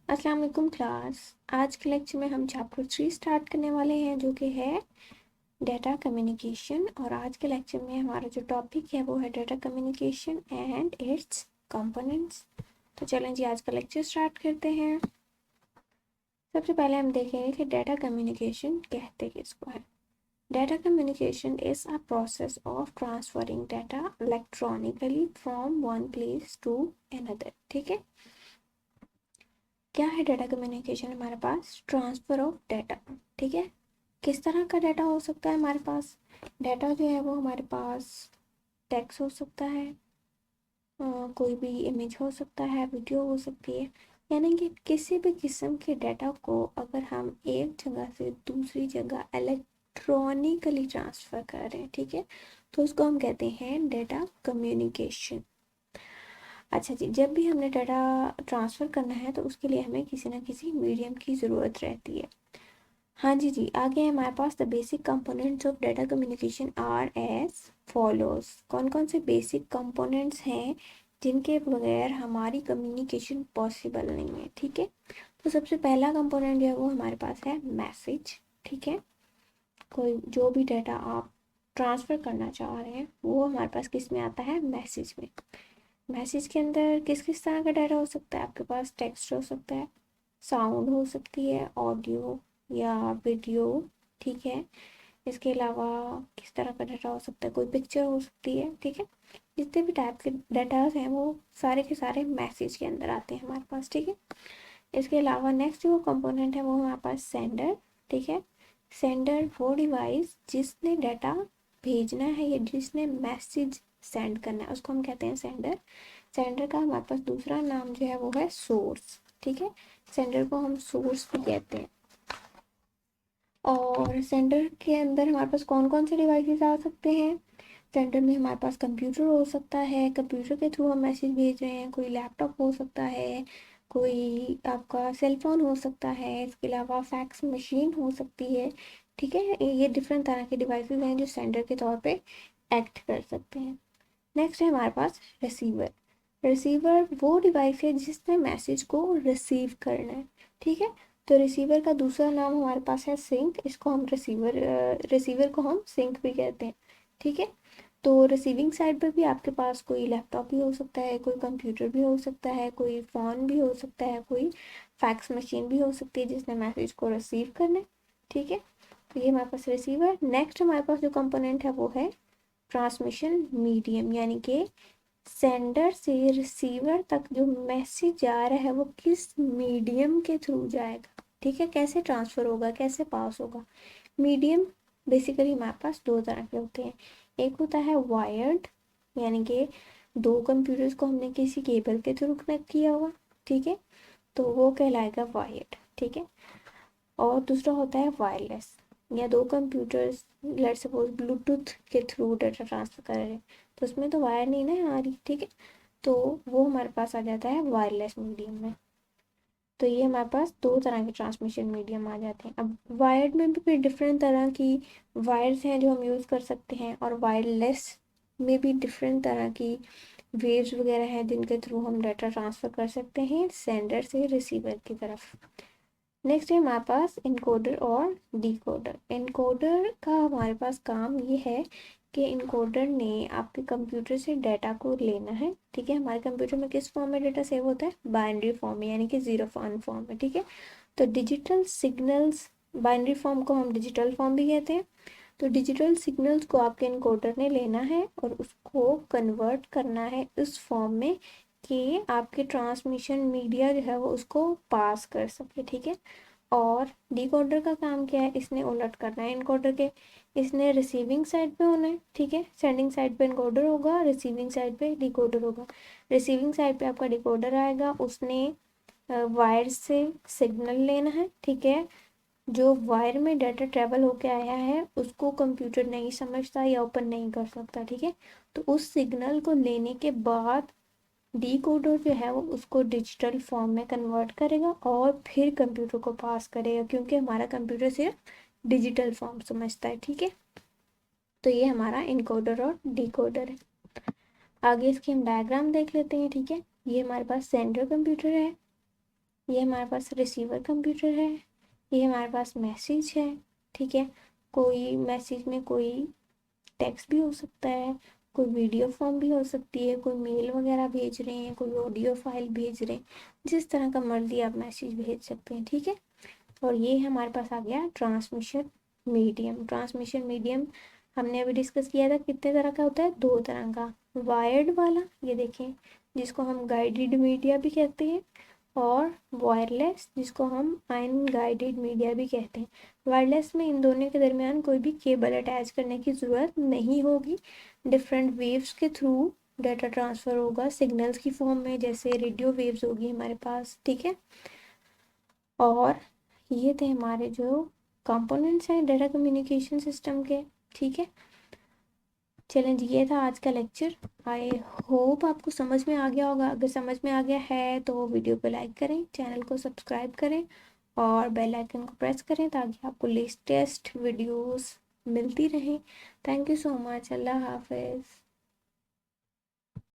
अस्सलाम वालेकुम क्लास। आज के लेक्चर में हम चैप्टर 3 स्टार्ट करने वाले हैं जो कि है डेटा कम्युनिकेशन। और आज के लेक्चर में हमारा जो टॉपिक है वो है data communication and it's components. तो चलें जी, आज का लेक्चर स्टार्ट करते हैं। सबसे पहले हम देखेंगे कि डेटा कम्युनिकेशन कहते किसको है। Data communication is a process of transferring data electronically from one place to another. ठीक है, क्या है डेटा कम्युनिकेशन? हमारे पास ट्रांसफ़र ऑफ डेटा। ठीक है, किस तरह का डाटा हो सकता है हमारे पास? डाटा जो है वो हमारे पास टेक्स्ट हो सकता है, कोई भी इमेज हो सकता है, वीडियो हो सकती है। यानी कि किसी भी किस्म के डाटा को अगर हम एक जगह से दूसरी जगह इलेक्ट्रॉनिकली ट्रांसफ़र कर रहे हैं, ठीक है, तो उसको हम कहते हैं डेटा कम्युनिकेशन। अच्छा जी, जब भी हमने डाटा ट्रांसफ़र करना है तो उसके लिए हमें किसी ना किसी मीडियम की ज़रूरत रहती है। हाँ जी जी, आगे हमारे पास the basic components of data communication are as follows. कौन कौन से बेसिक कंपोनेंट्स हैं जिनके बगैर हमारी कम्युनिकेशन पॉसिबल नहीं है? ठीक है, तो सबसे पहला कंपोनेंट जो है वो हमारे पास है मैसेज। ठीक है, कोई जो भी डाटा आप ट्रांसफ़र करना चाह रहे हैं वो हमारे पास किस में आता है? मैसेज में। मैसेज के अंदर किस किस तरह का डाटा हो सकता है? आपके पास टेक्स्ट हो सकता है, साउंड हो सकती है, ऑडियो या वीडियो। ठीक है, इसके अलावा किस तरह का डाटा हो सकता है? कोई पिक्चर हो सकती है। ठीक है, जितने भी टाइप के डाटाज हैं वो सारे के सारे मैसेज के अंदर आते हैं हमारे पास। ठीक है, इसके अलावा नेक्स्ट जो कंपोनेंट है वो हमारे पास सेंडर। ठीक है, सेंडर वो डिवाइस जिसने डाटा भेजना है या जिसने मैसेज सेंड करना है उसको हम कहते हैं सेंडर। सेंडर का हमारे पास दूसरा नाम जो है वो है सोर्स। ठीक है, सेंडर को हम सोर्स भी कहते हैं। और सेंडर के अंदर हमारे पास कौन कौन से डिवाइसेस आ सकते हैं? सेंडर में हमारे पास कंप्यूटर हो सकता है, कंप्यूटर के थ्रू हम मैसेज भेज रहे हैं। कोई लैपटॉप हो सकता है, कोई आपका सेल फोन हो सकता है, इसके अलावा फैक्स मशीन हो सकती है। ठीक है, ये डिफरेंट तरह के डिवाइसेस हैं जो सेंडर के तौर पे एक्ट कर सकते हैं। नेक्स्ट है हमारे पास रिसीवर। रिसीवर वो डिवाइस है जिसने मैसेज को रिसीव करना है। ठीक है, तो रिसीवर का दूसरा नाम हमारे पास है सिंक। इसको हम रिसीवर को हम सिंक भी कहते हैं। ठीक है, तो रिसीविंग साइड पर भी आपके पास कोई लैपटॉप भी हो सकता है, कोई कंप्यूटर भी हो सकता है, कोई फ़ोन भी हो सकता है, कोई फैक्स मशीन भी हो सकती है जिसने मैसेज को रिसीव करना है। ठीक है, तो ये हमारे पास रिसीवर। नेक्स्ट हमारे पास जो कंपोनेंट है वो है ट्रांसमिशन मीडियम, यानी कि सेंडर से रिसीवर तक जो मैसेज जा रहा है वो किस मीडियम के थ्रू जाएगा। ठीक है, कैसे ट्रांसफ़र होगा, कैसे पास होगा। मीडियम बेसिकली हमारे पास दो तरह के होते हैं। एक होता है वायर्ड, यानी कि दो कंप्यूटर्स को हमने किसी केबल के थ्रू कनेक्ट किया होगा। ठीक है, तो वो कहलाएगा वायर्ड। ठीक है, और दूसरा होता है वायरलेस, या दो कंप्यूटर्स लेट सपोज ब्लूटूथ के थ्रू डाटा ट्रांसफ़र कर रहे हैं तो उसमें तो वायर नहीं ना आ रही। ठीक है, तो वो हमारे पास आ जाता है वायरलेस मीडियम में। तो ये हमारे पास दो तरह के ट्रांसमिशन मीडियम आ जाते हैं। अब वायर्ड में भी फिर डिफरेंट तरह की वायर्स हैं जो हम यूज़ कर सकते हैं, और वायरलेस में भी डिफरेंट तरह की वेव्स वगैरह हैं जिनके थ्रू हम डाटा ट्रांसफ़र कर सकते हैं सेंडर से रिसीवर की तरफ। नेक्स्ट है हमारे पास इनकोडर और डिकोडर। इनकोडर का हमारे पास काम ये है कि इनकोडर ने आपके कंप्यूटर से डाटा को लेना है। ठीक है, हमारे कंप्यूटर में किस फॉर्म में डाटा सेव होता है? बाइनरी फॉर्म में, यानी कि ज़ीरो वन फॉर्म में। ठीक है, तो डिजिटल सिग्नल्स, बाइनरी फॉर्म को हम डिजिटल फॉर्म भी कहते हैं। तो डिजिटल सिग्नल्स को आपके इनकोडर ने लेना है और उसको कन्वर्ट करना है उस फॉर्म में कि आपके ट्रांसमिशन मीडिया जो है वो उसको पास कर सके। ठीक है, और डिकोडर का काम क्या है? इसने उलट करना है इनकोडर के। इसने रिसीविंग साइड पे होना है। ठीक है, सेंडिंग साइड पे इनकोडर होगा, रिसीविंग साइड पे डिकोडर होगा। रिसीविंग साइड पे आपका डिकोडर आएगा, उसने वायर से सिग्नल लेना है। ठीक है, जो वायर में डाटा ट्रेवल होके आया है उसको कंप्यूटर नहीं समझता या ओपन नहीं कर सकता। ठीक है, तो उस सिग्नल को लेने के बाद डिकोडर जो है वो उसको डिजिटल फॉर्म में कन्वर्ट करेगा और फिर कंप्यूटर को पास करेगा, क्योंकि हमारा कंप्यूटर सिर्फ डिजिटल फॉर्म समझता है। ठीक है, तो ये हमारा इनकोडर और डिकोडर है। आगे इसकी हम डायग्राम देख लेते हैं। ठीक है, ये हमारे पास सेंट्रल कंप्यूटर है, ये हमारे पास रिसीवर कंप्यूटर है, ये हमारे पास मैसेज है, ठीक है। कोई मैसेज में कोई टेक्स्ट भी हो सकता है, कोई वीडियो फॉर्म भी हो सकती है, कोई मेल वगैरह भेज रहे हैं, कोई ऑडियो फाइल भेज रहे हैं, जिस तरह का मर्जी आप मैसेज भेज सकते हैं, ठीक है। और ये हमारे पास आ गया ट्रांसमिशन मीडियम। ट्रांसमिशन मीडियम हमने अभी डिस्कस किया था कितने तरह का होता है, दो तरह का। वायर्ड वाला, ये देखें, जिसको हम गाइडेड मीडिया भी कहते हैं, और वायरलेस, जिसको हम अनगाइडेड मीडिया भी कहते हैं। वायरलेस में इन दोनों के दरमियान कोई भी केबल अटैच करने की ज़रूरत नहीं होगी। डिफरेंट वेव्स के थ्रू डाटा ट्रांसफ़र होगा सिग्नल्स की फॉर्म में, जैसे रेडियो वेव्स होगी हमारे पास, ठीक है। और ये थे हमारे जो कंपोनेंट्स हैं डाटा कम्युनिकेशन सिस्टम के, ठीक है। चलें जी, ये था आज का लेक्चर। आई होप आपको समझ में आ गया होगा। अगर समझ में आ गया है तो वीडियो को लाइक करें, चैनल को सब्सक्राइब करें और बेल आइकन को प्रेस करें ताकि आपको लेटेस्ट वीडियोस मिलती रहें। Thank you so much. अल्लाह हाफिज़।